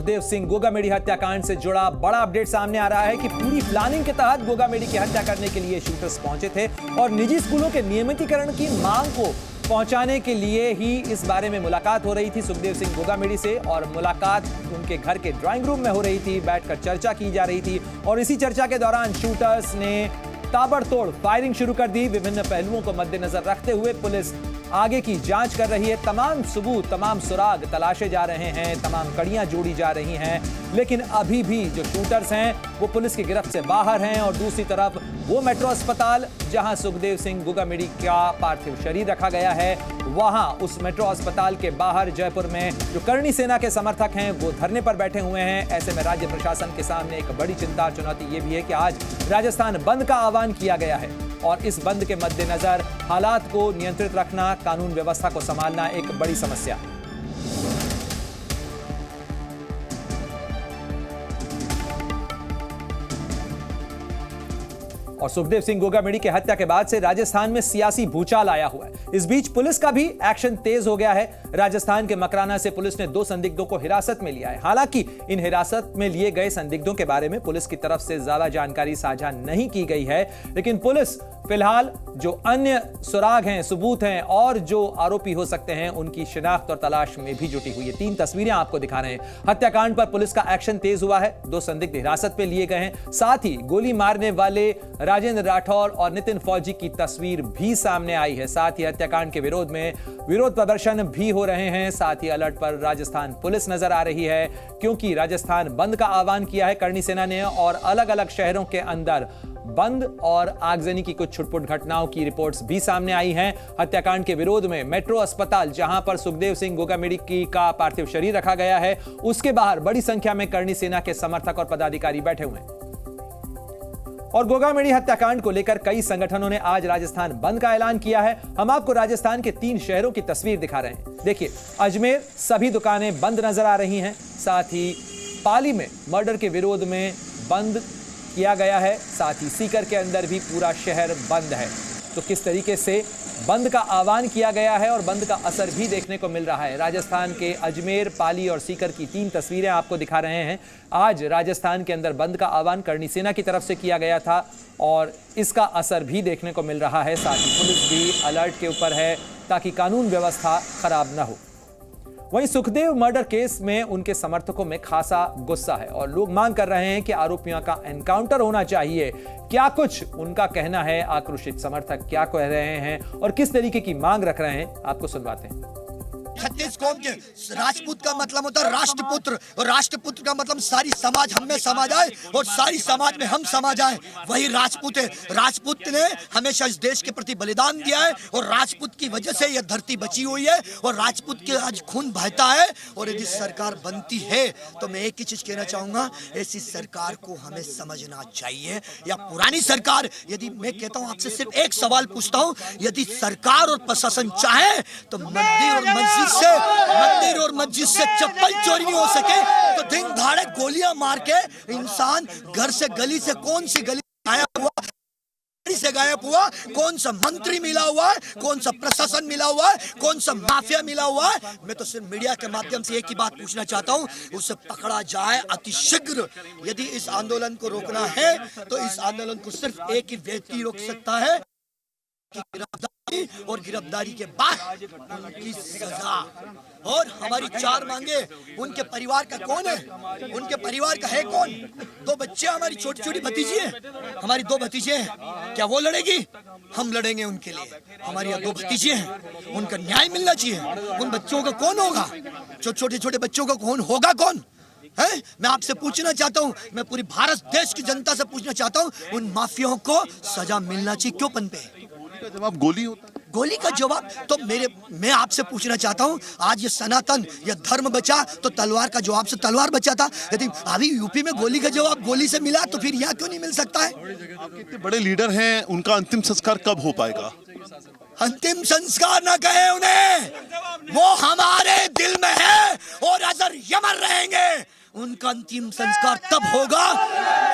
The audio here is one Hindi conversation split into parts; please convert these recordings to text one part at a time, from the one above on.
सुखदेव सिंह गोगामेडी हत्याकांड से जुड़ा बड़ा अपडेट सामने आ रहा है कि पूरी प्लानिंग के तहत गोगामेडी की हत्या करने के लिए शूटर्स पहुंचे थे और निजी स्कूलों के नियमितीकरण की मांग को पहुंचाने के लिए ही इस बारे में मुलाकात हो रही थी सुखदेव सिंह गोगामेडी से। और मुलाकात उनके घर के ड्राइंग रूम में हो रही थी, बैठकर चर्चा की जा रही थी और इसी चर्चा के दौरान शूटर्स ने ताबड़तोड़ फायरिंग शुरू कर दी। विभिन्न पहलुओं को मद्देनजर रखते हुए पुलिस आगे की जांच कर रही है। तमाम सबूत, तमाम सुराग तलाशे जा रहे हैं, तमाम कड़ियां जोड़ी जा रही हैं, लेकिन अभी भी जो शूटर्स हैं वो पुलिस की गिरफ्त से बाहर हैं। और दूसरी तरफ वो मेट्रो अस्पताल जहां सुखदेव सिंह गोगामेडी का पार्थिव शरीर रखा गया है, वहां उस मेट्रो अस्पताल के बाहर जयपुर में जो करणी सेना के समर्थक हैं वो धरने पर बैठे हुए हैं। ऐसे में राज्य प्रशासन के सामने एक बड़ी चिंता और चुनौती ये भी है कि आज राजस्थान बंद का आह्वान किया गया है और इस बंद के मद्देनजर हालात को नियंत्रित रखना, कानून व्यवस्था को संभालना एक बड़ी समस्या है। और सुखदेव सिंह गोगामेडी की हत्या के बाद से राजस्थान में सियासी भूचाल आया हुआ है। इस बीच पुलिस का भी एक्शन तेज हो गया है। राजस्थान के मकराना से पुलिस ने 2 संदिग्धों को हिरासत में लिया है। हालांकि इन हिरासत में लिए गए संदिग्धों के बारे में पुलिस की तरफ से ज्यादा जानकारी साझा नहीं की गई है, लेकिन पुलिस फिलहाल जो अन्य सुराग हैं, सबूत हैं और जो आरोपी हो सकते हैं उनकी शिनाख्त और तलाश में भी जुटी हुई है। 3 तस्वीरें आपको दिखा रहे हैं। हत्याकांड पर पुलिस का एक्शन तेज हुआ है। 2 संदिग्ध हिरासत पे लिए गए हैं। साथ ही गोली मारने वाले राजेंद्र राठौर और नितिन फौजी की तस्वीर भी सामने आई है। साथ ही हत्याकांड के विरोध में विरोध प्रदर्शन भी हो रहे हैं। साथ ही अलर्ट पर राजस्थान पुलिस नजर आ रही है क्योंकि राजस्थान बंद का आह्वान किया है करणी सेना ने और अलग अलग शहरों के अंदर बंद और आगजनी की कुछ छुटपुट घटनाओं की रिपोर्ट्स भी सामने आई हैं। हत्याकांड के विरोध में मेट्रो अस्पताल जहां पर सुखदेव सिंह गोगामेडी का पार्थिव शरीर रखा गया है, उसके बाहर बड़ी संख्या में करणी सेना के समर्थक और पदाधिकारी बैठे हुए हैं। और गोगामेडी हत्याकांड को लेकर कई संगठनों ने आज राजस्थान बंद का ऐलान किया है। हम आपको राजस्थान के 3 शहरों की तस्वीर दिखा रहे हैं। देखिए, अजमेर सभी दुकानें बंद नजर आ रही हैं। साथ ही पाली में मर्डर के विरोध में बंद किया गया है। साथ ही सीकर के अंदर भी पूरा शहर बंद है। तो किस तरीके से बंद का आह्वान किया गया है और बंद का असर भी देखने को मिल रहा है। राजस्थान के अजमेर, पाली और सीकर की 3 तस्वीरें आपको दिखा रहे हैं। आज राजस्थान के अंदर बंद का आह्वान करणी सेना की तरफ से किया गया था और इसका असर भी देखने को मिल रहा है। साथ ही पुलिस भी अलर्ट के ऊपर है ताकि कानून व्यवस्था खराब न हो। वहीं सुखदेव मर्डर केस में उनके समर्थकों में खासा गुस्सा है और लोग मांग कर रहे हैं कि आरोपियों का एनकाउंटर होना चाहिए। क्या कुछ उनका कहना है, आक्रोशित समर्थक क्या कह रहे हैं और किस तरीके की मांग रख रहे हैं, आपको सुनवाते हैं। 36 कौम के राजपूत का मतलब होता है राष्ट्रपुत्र और राष्ट्रपुत्र का मतलब सारी समाज हम में समा जाए और सारी समाज में हम समा जाए, वही राजपूत है। राजपूत ने हमेशा इस देश के प्रति बलिदान दिया है और राजपूत की वजह से यह धरती बची हुई है और राजपूत के आज खून बहता है। और यदि सरकार बनती है तो मैं एक ही चीज कहना चाहूंगा, ऐसी सरकार को हमें समझना चाहिए या पुरानी सरकार। यदि मैं कहता हूं, आपसे सिर्फ एक सवाल पूछता हूं, यदि सरकार और प्रशासन चाहे तो मंदिर और मस्जिद से चप्पल चोरी नहीं हो सके तो दिन दहाड़े गोलियां मार के इंसान घर से गली से कौन सी गली गायब हुआ, कौन सा मंत्री मिला हुआ है, कौन सा प्रशासन मिला हुआ है, कौन सा माफिया मिला हुआ है। मैं तो सिर्फ मीडिया के माध्यम से एक ही बात पूछना चाहता हूं, उसे पकड़ा जाए अतिशीघ्र। यदि इस आंदोलन को रोकना है तो इस आंदोलन को सिर्फ एक ही व्यक्ति रोक सकता है कि गिरफ्तारी और गिरफ्तारी के बाद उनकी सजा। और हमारी 4 मांगे, उनके परिवार का कौन है, उनके परिवार का है कौन? 2 बच्चे हमारी छोटी छोटी भतीजी है, हमारी 2 भतीजे हैं, क्या वो लड़ेगी? हम लड़ेंगे उनके लिए। हमारी 2 भतीजे हैं, उनका न्याय मिलना चाहिए। उन बच्चों का कौन होगा, जो छोटे छोटे बच्चों का कौन होगा, कौन है? मैं आपसे पूछना चाहता हूं, मैं पूरी भारत देश की जनता से पूछना चाहता हूं, उन माफियाओं को सजा मिलना चाहिए। क्यों पनपे? जवाब गोली होता है। गोली का जवाब तो मैं आपसे पूछना चाहता हूं, आज ये सनातन या धर्म बचा तो तलवार का जवाब से तलवार बचा था। यदि अभी यूपी में गोली का जवाब गोली से मिला तो फिर यहाँ क्यों नहीं मिल सकता है? कितने बड़े लीडर हैं, उनका अंतिम संस्कार कब हो पाएगा? अंतिम संस्कार ना कहे उन्हें, वो हमारे दिल में है और अजर यमर रहेंगे। उनका अंतिम संस्कार तब होगा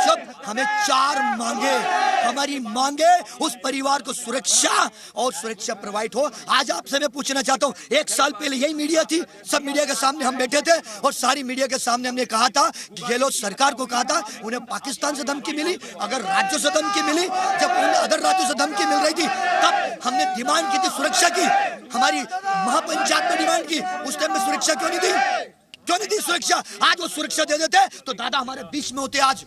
जब हमें 4 मांगे, हमारी मांगे उस परिवार को सुरक्षा और सुरक्षा प्रोवाइड हो। आज आपसे मैं पूछना चाहता हूं, 1 साल पहले यही मीडिया थी, सब मीडिया के सामने हम बैठे थे और सारी मीडिया के सामने हमने कहा था कि गहलोत सरकार को कहा था उन्हें पाकिस्तान से धमकी मिली, अगर राज्यों से धमकी मिली, जब उन्हें अदर राज्यों से धमकी मिल रही थी तब हमने डिमांड की थी सुरक्षा की, हमारी महापंचायत में डिमांड की, उस टाइम में सुरक्षा क्यों नहीं दी, क्यों नहीं दी सुरक्षा? आज वो सुरक्षा दे देते तो दादा हमारे बीच में होते आज।